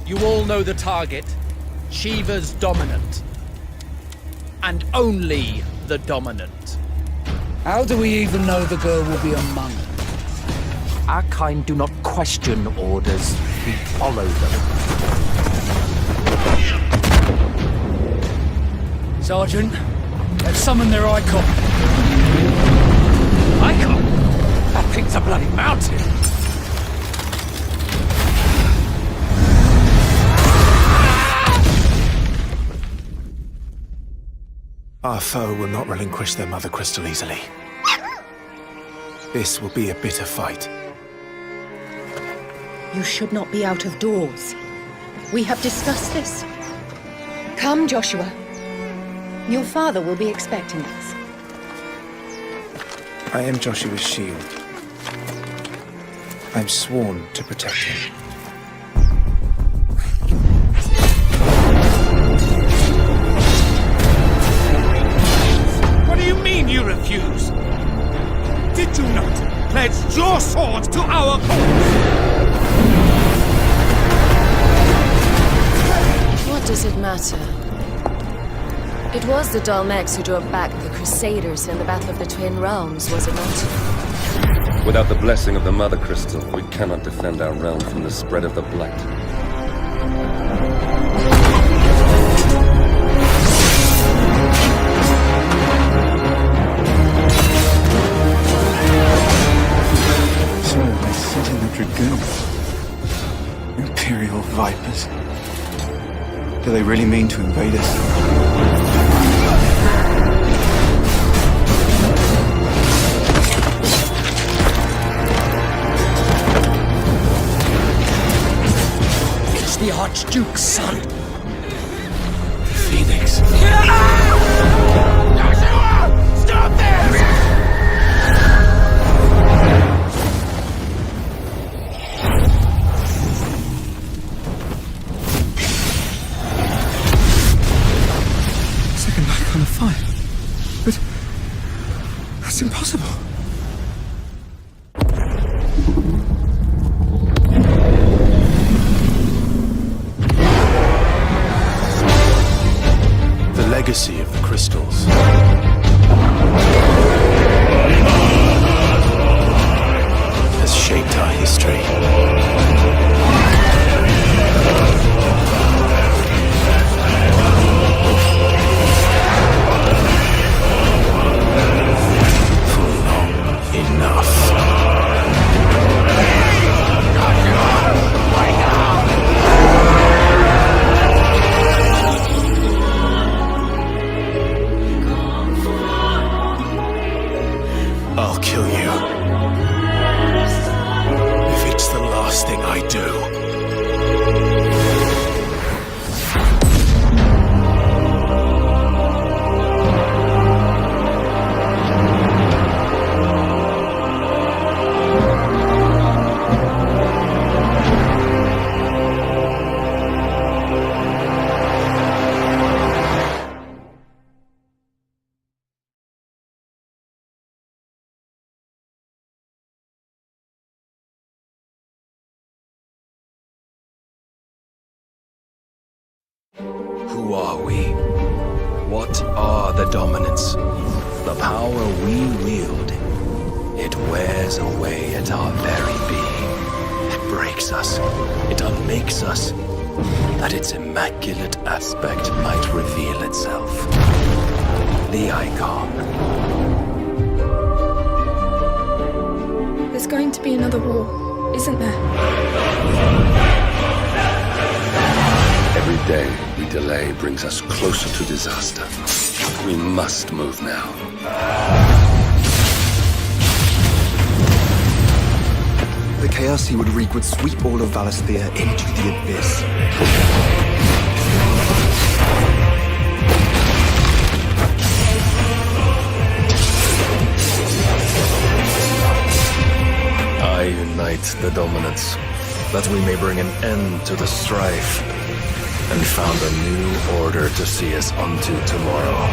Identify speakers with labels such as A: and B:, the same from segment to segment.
A: You all know the target. Shiva's dominant. And only the dominant.
B: How do we even know the girl will be among us?
C: Our kind do not question orders, we follow them.
B: Sergeant, let's summon their Eikon.
C: Eikon? That thing's a bloody mountain!
D: Our foe will not relinquish their mother crystal easily. This will be a bitter fight.
E: You should not be out of doors. We have discussed this. Come, Joshua. Your father will be expecting us.
D: I am Joshua's shield. I am sworn to protect him.
F: What do you mean you refuse? Did you not pledge your sword to our cause?
G: What does it matter? It was the Dalmex who drove back the Crusaders in the Battle of the Twin Realms, was it not?
H: Without the blessing of the Mother Crystal, we cannot defend our realm from the spread of the Blight.
D: So, I sit in the Dragoons. Imperial Vipers. Do they really mean to invade us?
B: It's the Archduke's son.
D: Phoenix.
F: Joshua! Stop this!
D: Second Icon of Fire. But that's impossible. The legacy of the crystals has shaped our history. I'll kill you. If it's the last thing I do.
I: Who are we? What are the dominants? The power we wield. It wears away at our very being. It breaks us. It unmakes us. That its immaculate aspect might reveal itself. The Eikon.
E: There's going to be another war, isn't there?
H: Every day we delay brings us closer to disaster. We must move now.
D: The chaos he would wreak would sweep all of Valisthea into the abyss.
I: I unite the dominants, that we may bring an end to the strife, and found a new order to see us unto tomorrow.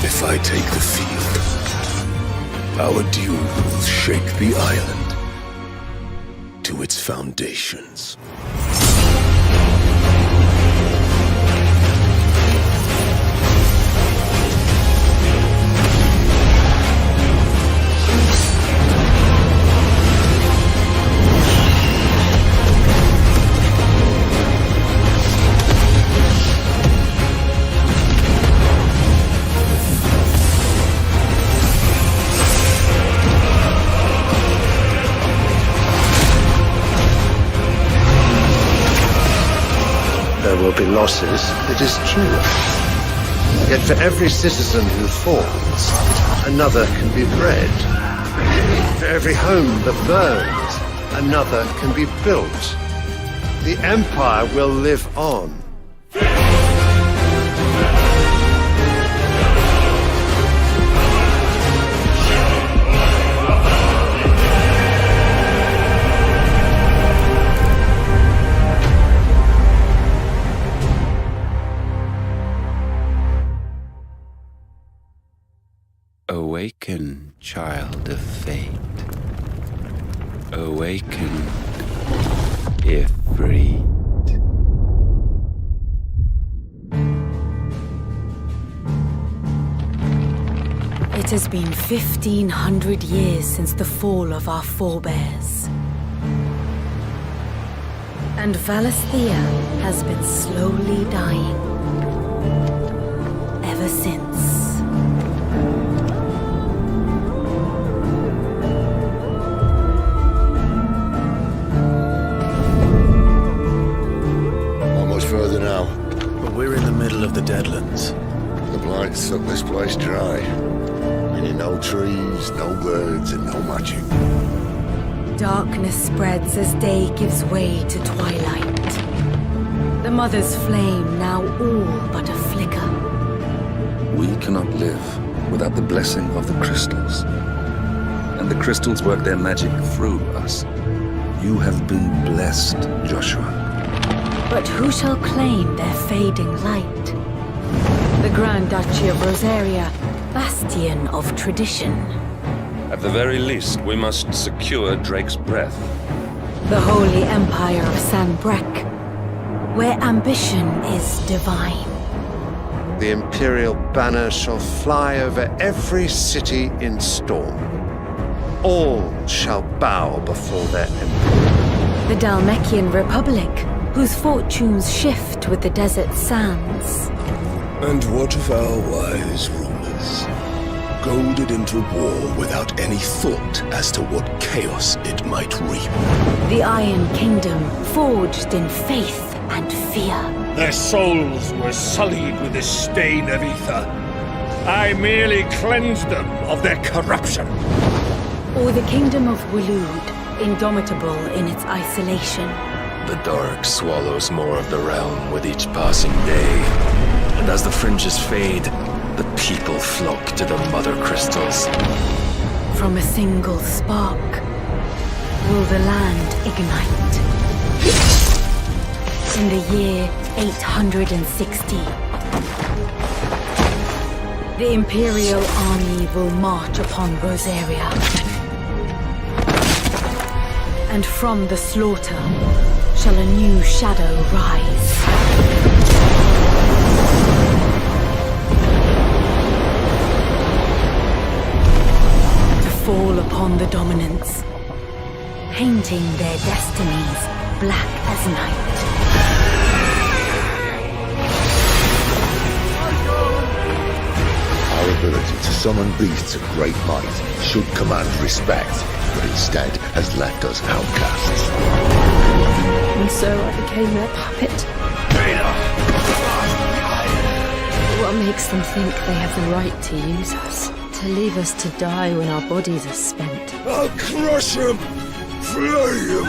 H: If I take the field, Our dew will shake the island to its foundations.
J: There will be losses, it is true. Yet for every citizen who falls, another can be bred. For every home that burns, another can be built. The Empire will live on.
I: Awaken, child of fate. Awaken, Ifrit.
K: It has been 1,500 years since the fall of our forebears. And Valisthea has been slowly dying. Ever since.
J: Further now.
L: But we're in the middle of the Deadlands.
J: The blight sucked this place dry. Meaning no trees, no birds, and no magic.
K: Darkness spreads as day gives way to twilight. The Mother's flame now all but a flicker.
M: We cannot live without the blessing of the crystals. And the crystals work their magic through us. You have been blessed, Joshua.
K: But who shall claim their fading light? The Grand Duchy of Rosaria, bastion of tradition.
H: At the very least, we must secure Drake's breath.
K: The Holy Empire of Sanbreque, where ambition is divine.
J: The Imperial banner shall fly over every city in storm. All shall bow before their emperor.
K: The Dalmekian Republic, whose fortunes shift with the desert sands.
H: And what of our wise rulers? Goaded into war without any thought as to what chaos it might reap.
K: The Iron Kingdom, forged in faith and fear.
F: Their souls were sullied with the stain of ether. I merely cleansed them of their corruption.
K: Or the Kingdom of Waloed, indomitable in its isolation.
I: The dark swallows more of the realm with each passing day. And as the fringes fade, the people flock to the mother crystals.
K: From a single spark, will the land ignite? In the year 860, the Imperial army will march upon Rosaria. And from the slaughter shall a new shadow rise. To fall upon the dominants, painting their destinies black as night.
J: Our ability to summon beasts of great might should command respect, but instead has left us outcasts.
G: And so I became their puppet. What makes them think they have the right to use us? To leave us to die when our bodies are spent?
H: I'll crush him! Flay him!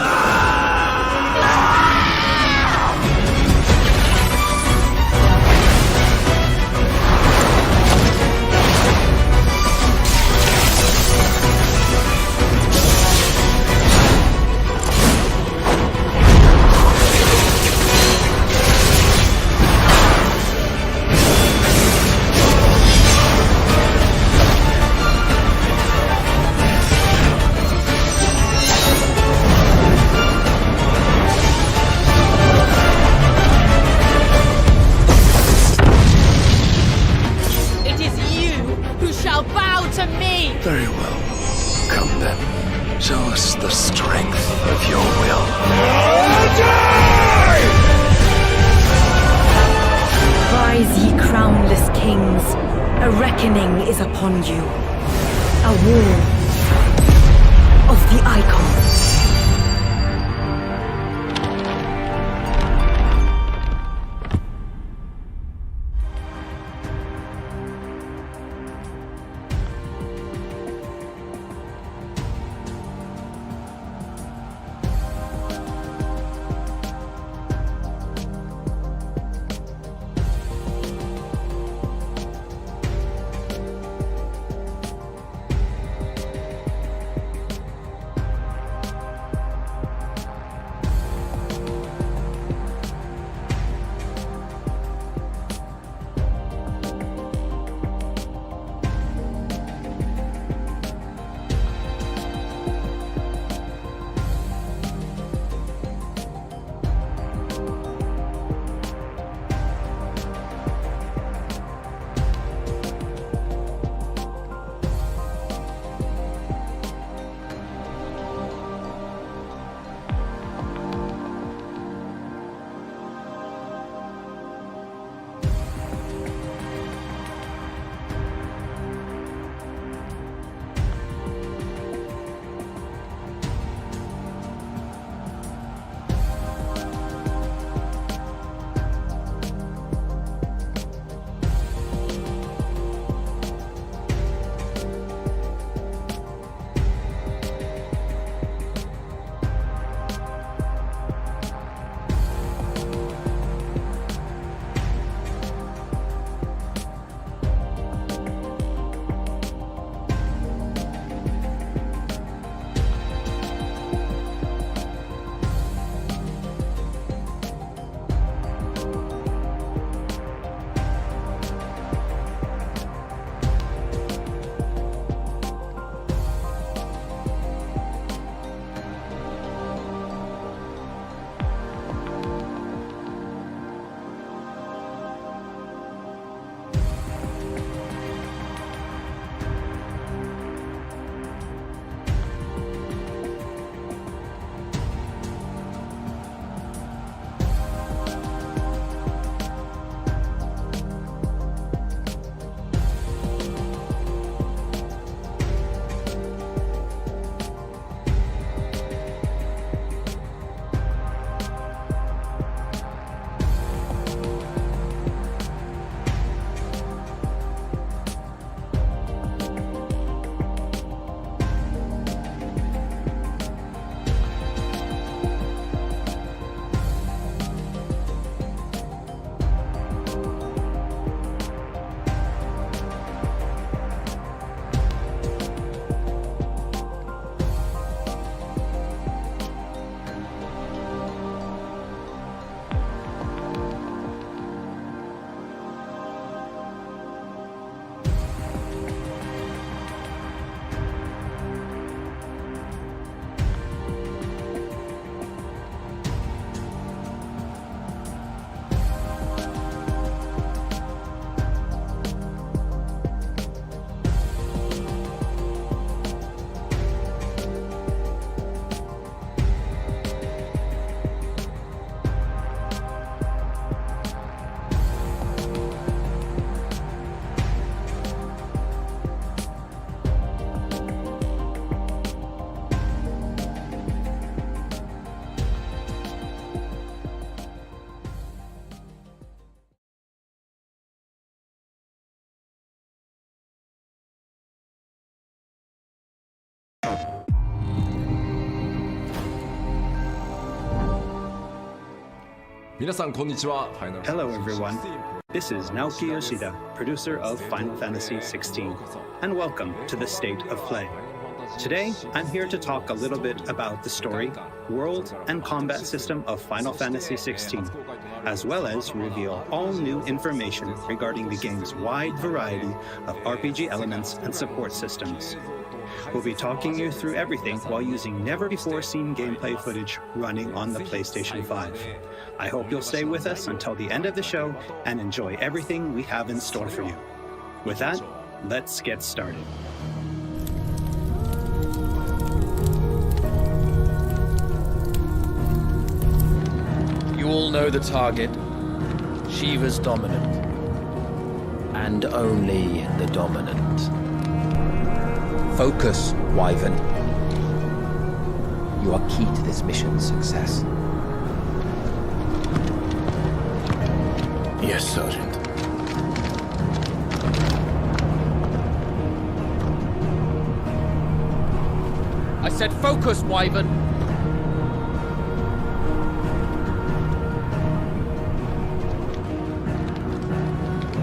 M: Very well. Come then. Show us the strength of your will.
K: Rise, ye crownless kings. A reckoning is upon you. A war of the Eikons.
N: Hello everyone, this is Naoki Yoshida, producer of Final Fantasy XVI, and welcome to the State of Play. Today, I'm here to talk a little bit about the story, world, and combat system of Final Fantasy XVI, as well as reveal all new information regarding the game's wide variety of RPG elements and support systems. We'll be talking you through everything while using never-before-seen gameplay footage running on the PlayStation 5. I hope you'll stay with us until the end of the show and enjoy everything we have in store for you. With that, let's get started.
A: know the target. Shiva's dominant. And only the dominant. Focus, Wyvern. You are key to this mission's success.
H: Yes, Sergeant.
A: I said focus, Wyvern.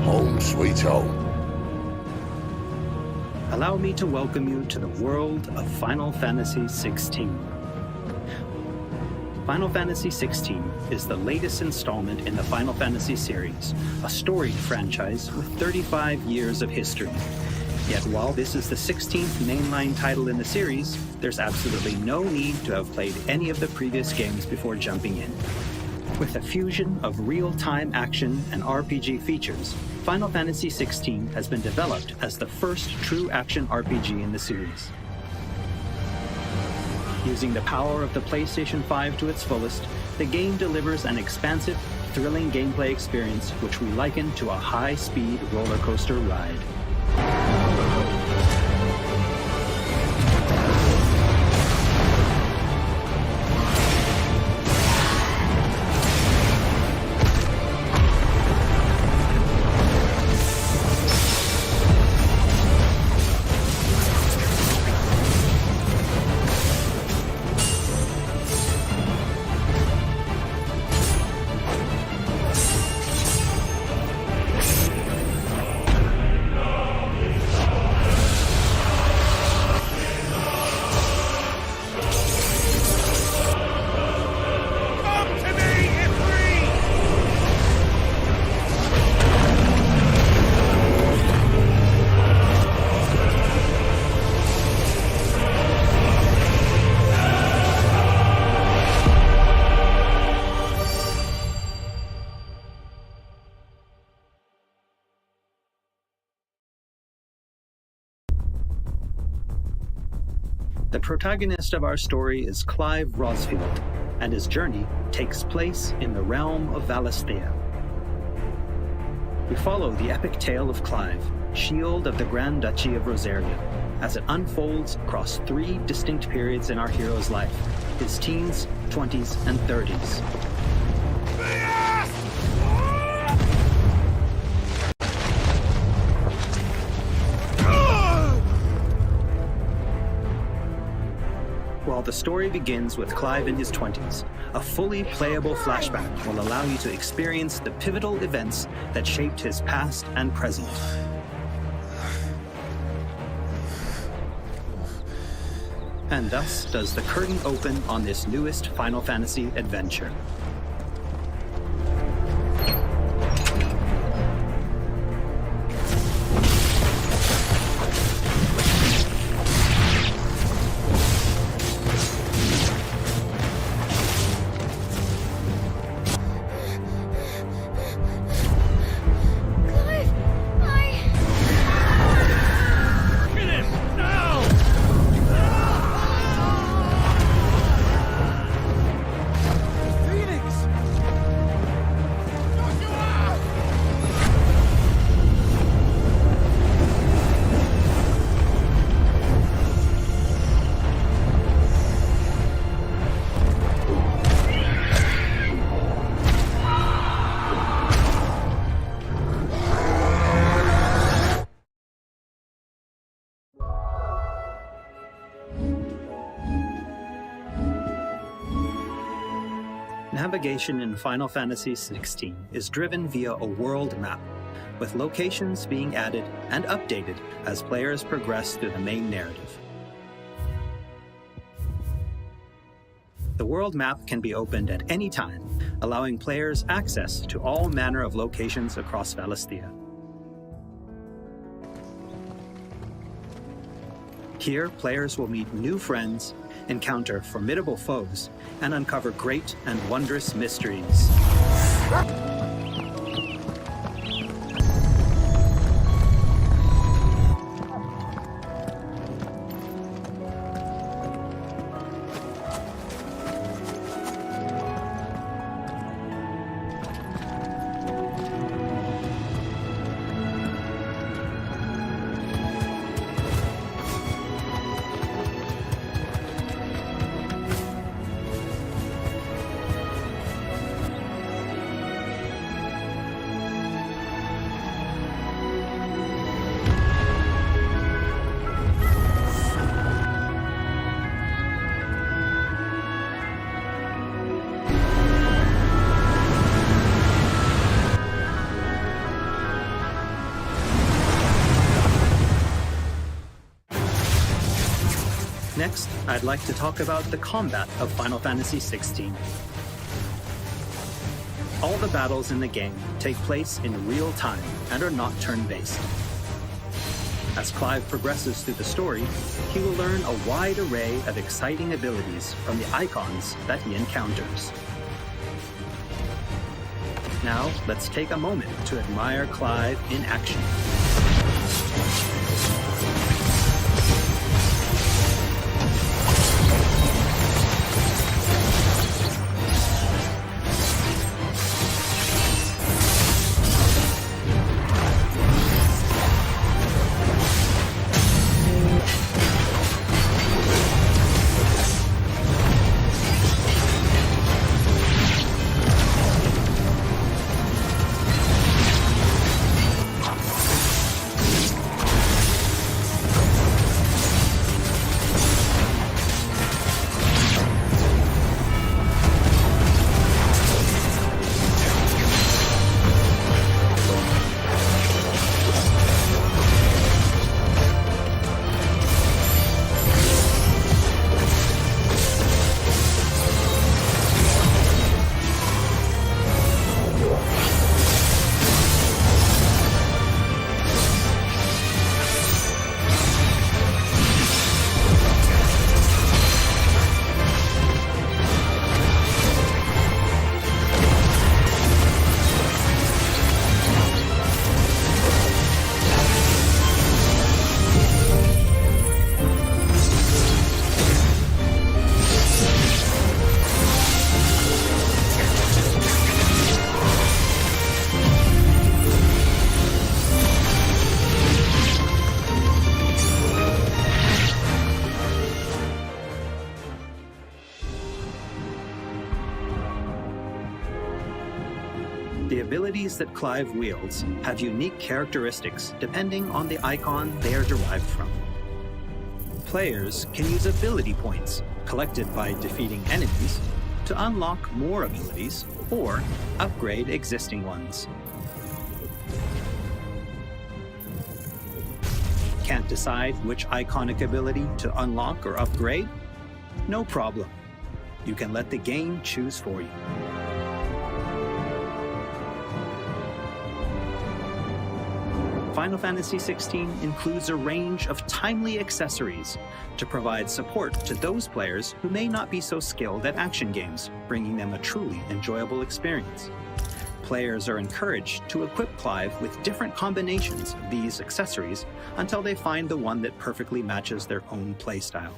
H: Home sweet home.
N: Allow me to welcome you to the world of Final Fantasy XVI. Final Fantasy XVI is the latest installment in the Final Fantasy series, a storied franchise with 35 years of history. Yet while this is the 16th mainline title in the series, there's absolutely no need to have played any of the previous games before jumping in. With a fusion of real-time action and RPG features, Final Fantasy XVI has been developed as the first true action RPG in the series. Using the power of the PlayStation 5 to its fullest, the game delivers an expansive, thrilling gameplay experience which we liken to a high-speed roller coaster ride. The protagonist of our story is Clive Rosfield, and his journey takes place in the realm of Valisthea. We follow the epic tale of Clive, Shield of the Grand Duchy of Rosaria, as it unfolds across 3 distinct periods in our hero's life: his teens, 20s, and 30s. While the story begins with Clive in his 20s, a fully playable flashback will allow you to experience the pivotal events that shaped his past and present. And thus does the curtain open on this newest Final Fantasy adventure. Navigation in Final Fantasy XVI is driven via a world map, with locations being added and updated as players progress through the main narrative. The world map can be opened at any time, allowing players access to all manner of locations across Valisthea. Here, players will meet new friends, encounter formidable foes, and uncover great and wondrous mysteries. Next, I'd like to talk about the combat of Final Fantasy XVI. All the battles in the game take place in real time and are not turn-based. As Clive progresses through the story, he will learn a wide array of exciting abilities from the Eikons that he encounters. Now, let's take a moment to admire Clive in action. The abilities that Clive wields have unique characteristics depending on the Eikon they are derived from. Players can use ability points collected by defeating enemies to unlock more abilities or upgrade existing ones. Can't decide which iconic ability to unlock or upgrade? No problem. You can let the game choose for you. Final Fantasy XVI includes a range of timely accessories to provide support to those players who may not be so skilled at action games, bringing them a truly enjoyable experience. Players are encouraged to equip Clive with different combinations of these accessories until they find the one that perfectly matches their own playstyle.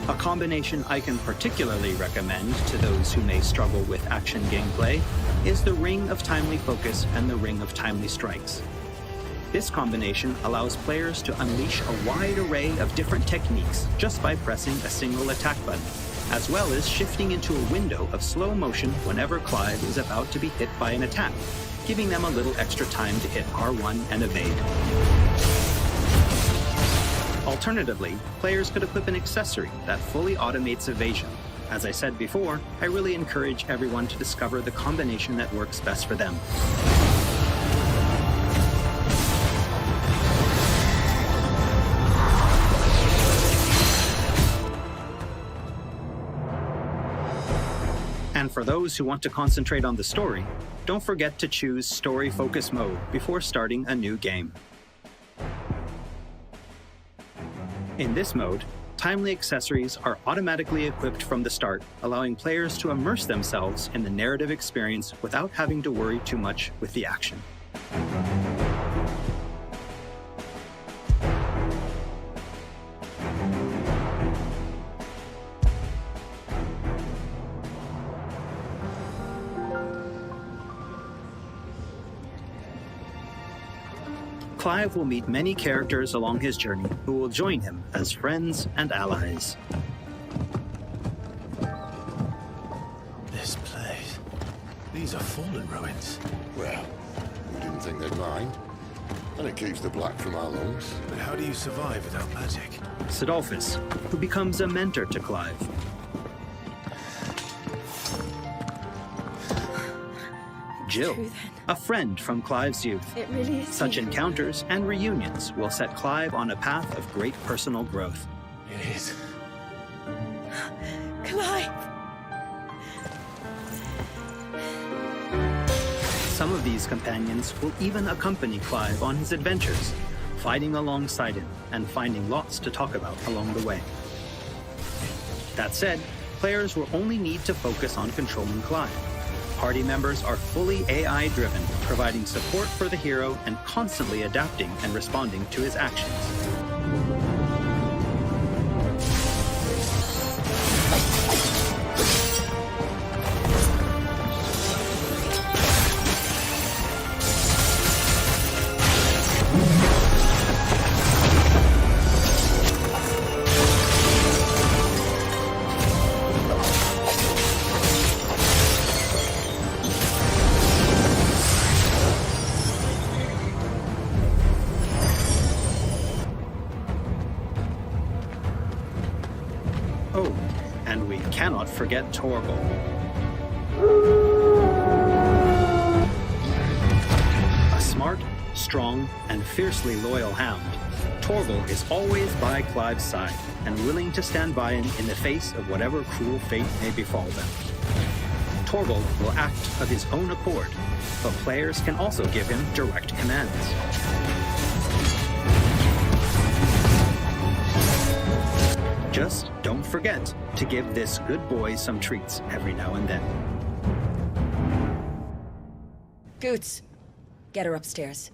N: A combination I can particularly recommend to those who may struggle with action gameplay is the Ring of Timely Focus and the Ring of Timely Strikes. This combination allows players to unleash a wide array of different techniques just by pressing a single attack button, as well as shifting into a window of slow motion whenever Clive is about to be hit by an attack, giving them a little extra time to hit R1 and evade. Alternatively, players could equip an accessory that fully automates evasion. As I said before, I really encourage everyone to discover the combination that works best for them. And for those who want to concentrate on the story, don't forget to choose Story Focus Mode before starting a new game. In this mode, timely accessories are automatically equipped from the start, allowing players to immerse themselves in the narrative experience without having to worry too much with the action. Clive will meet many characters along his journey who will join him as friends and allies.
L: This place. These are fallen ruins.
O: Well, we didn't think they'd mind. And it keeps the black from our lungs.
L: But how do you survive without magic?
N: Sidolphus, who becomes a mentor to Clive. Jill, a friend from Clive's youth.
G: It really is.
N: Such encounters and reunions will set Clive on a path of great personal growth.
L: It is.
K: Clive!
N: Some of these companions will even accompany Clive on his adventures, fighting alongside him and finding lots to talk about along the way. That said, players will only need to focus on controlling Clive. Party members are fully AI-driven, providing support for the hero and constantly adapting and responding to his actions. Oh, and we cannot forget Torgal. A smart, strong, and fiercely loyal hound, Torgal is always by Clive's side and willing to stand by him in the face of whatever cruel fate may befall them. Torgal will act of his own accord, but players can also give him direct commands. Just don't forget to give this good boy some treats every now and then.
E: Goots, get her upstairs.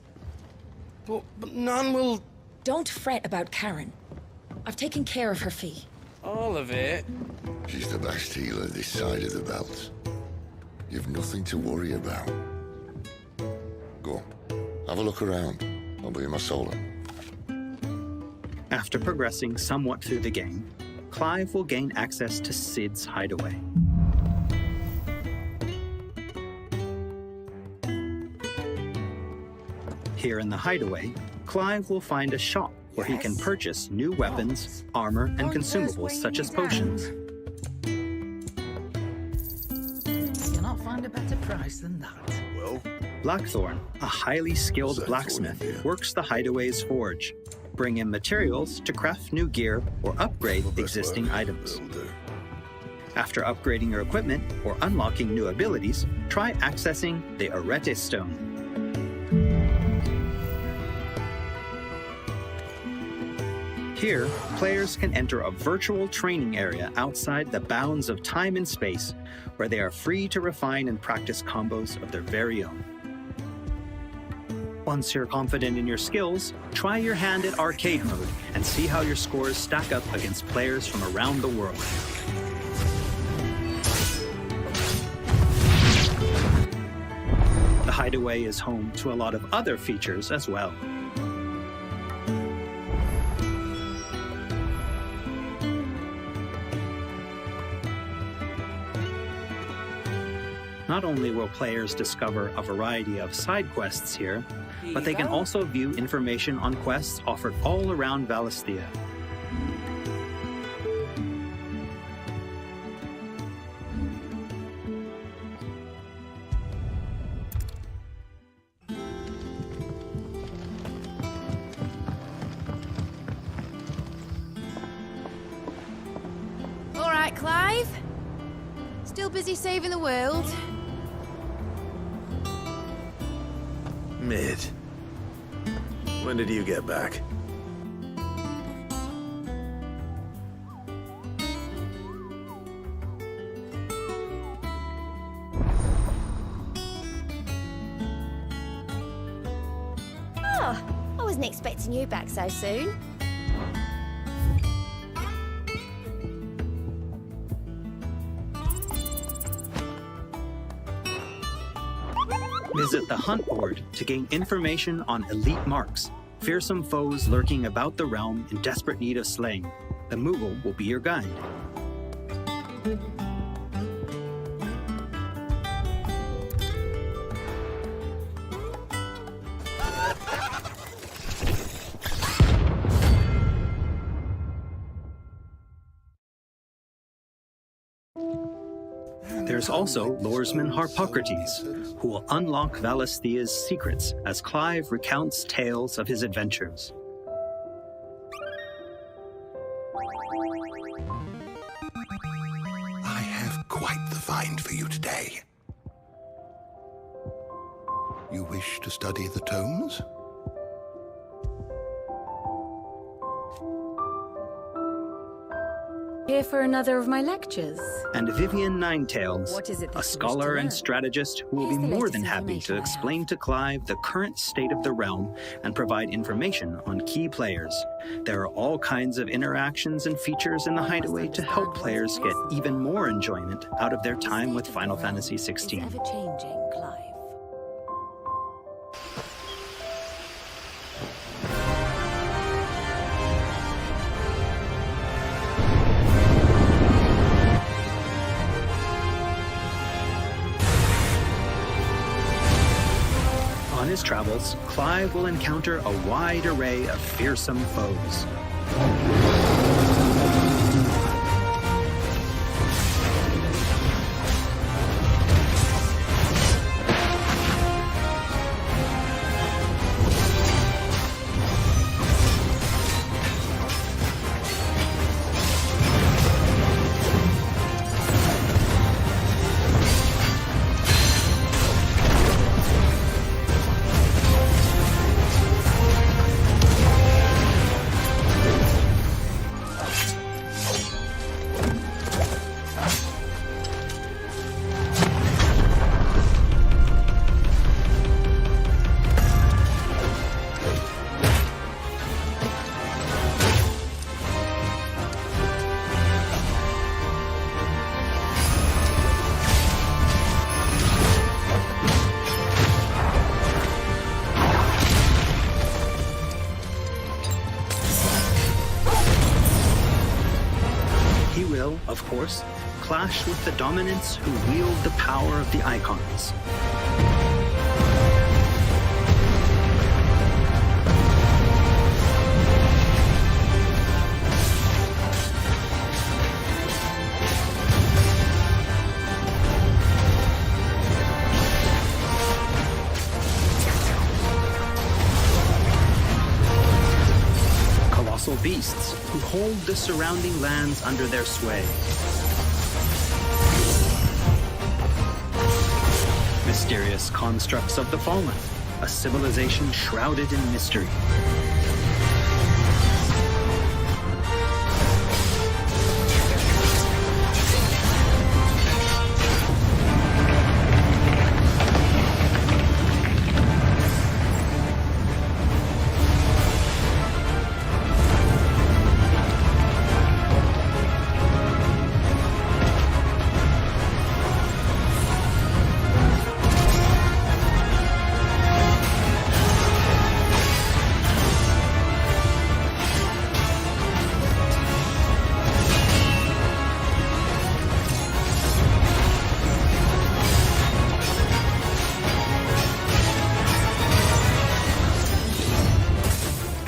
L: But none will...
E: Don't fret about Karen. I've taken care of her fee.
L: All of it?
O: She's the best healer this side of the belt. You've nothing to worry about. Go, have a look around. I'll be in my solo.
N: After progressing somewhat through the game, Clive will gain access to Sid's hideaway. Here in the hideaway, Clive will find a shop where he can purchase new weapons, armor, and consumables such as potions.
B: Cannot find a better price than that.
O: Well,
N: Blackthorn, a highly skilled blacksmith, works the hideaway's forge, bring in materials to craft new gear or upgrade existing items. After upgrading your equipment or unlocking new abilities, try accessing the Arete Stone. Here, players can enter a virtual training area outside the bounds of time and space, where they are free to refine and practice combos of their very own. Once you're confident in your skills, try your hand at arcade mode and see how your scores stack up against players from around the world. The hideaway is home to a lot of other features as well. Not only will players discover a variety of side quests here, but they can also view information on quests offered all around Valisthea.
P: All right, Clive. Still busy saving the world?
L: Mid. When did you get back?
P: Oh, I wasn't expecting you back so soon.
N: Visit the hunt board to gain information on elite marks, fearsome foes lurking about the realm in desperate need of slaying. The Moogle will be your guide. There's also Loresman Harpocrates, who will unlock Valisthea's secrets as Clive recounts tales of his adventures.
H: I have quite the find for you today. You wish to study the tomes?
K: Here for another of my lectures.
N: And Vivian Ninetails,
K: What is it that
N: a
K: you wish
N: scholar
K: to
N: and
K: learn?
N: strategist who will be
K: Here's the
N: more
K: latest
N: than happy
K: information
N: to
K: I have.
N: explain to Clive the current state of the realm and provide information on key players. There are all kinds of interactions and features in the Hideaway to help players get even more enjoyment out of their time with Final Fantasy XVI.
K: Ever-changing, Clive.
N: On his travels, Clive will encounter a wide array of fearsome foes. He will, of course, clash with the dominants who wield the power of the Eikons. Colossal beasts who hold the surrounding lands under their sway. Mysterious constructs of the fallen, a civilization shrouded in mystery.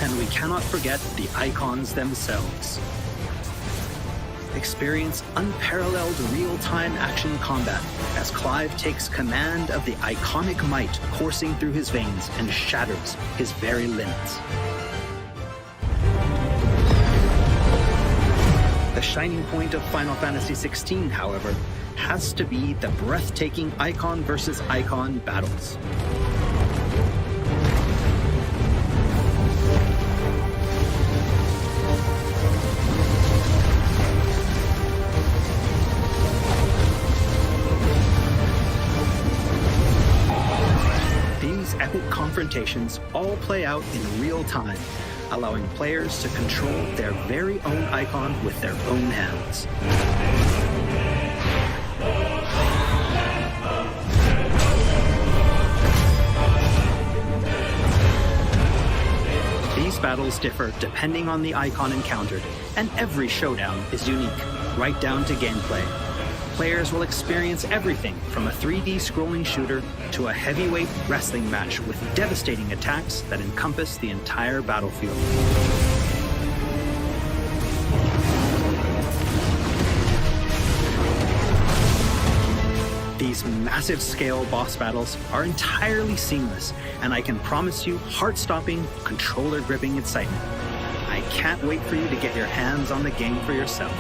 N: And we cannot forget the Eikons themselves. Experience unparalleled real-time action combat as Clive takes command of the iconic might coursing through his veins and shatters his very limits. The shining point of Final Fantasy XVI, however, has to be the breathtaking Eikon versus Eikon battles. These epic confrontations all play out in real time, allowing players to control their very own Eikon with their own hands. These battles differ depending on the Eikon encountered, and every showdown is unique, right down to gameplay. Players will experience everything from a 3D scrolling shooter to a heavyweight wrestling match with devastating attacks that encompass the entire battlefield. these massive-scale boss battles are entirely seamless, and I can promise you heart-stopping, controller-gripping excitement. I can't wait for you to get your hands on the game for yourself.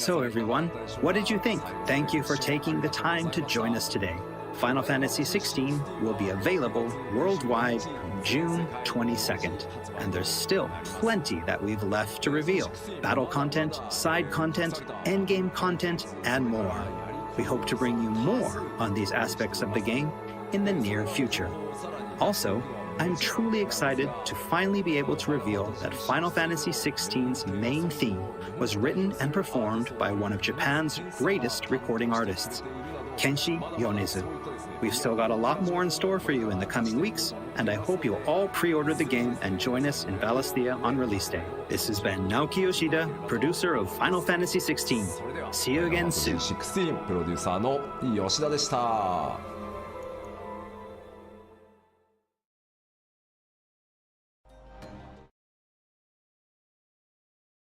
N: So everyone, what did you think? Thank you for taking the time to join us today. Final Fantasy XVI will be available worldwide June 22nd, and there's still plenty that we've left to reveal. Battle content, side content, endgame content, and more. We hope to bring you more on these aspects of the game in the near future. Also, I'm truly excited to finally be able to reveal that Final Fantasy XVI's main theme was written and performed by one of Japan's greatest recording artists, Kenshi Yonezu. We've still got a lot more in store for you in the coming weeks, and I hope you'll all pre-order the game and join us in Valisthea on release day. This has been Naoki Yoshida, producer of Final Fantasy XVI. See you again soon.
Q: 16プロデューサーの吉田でした。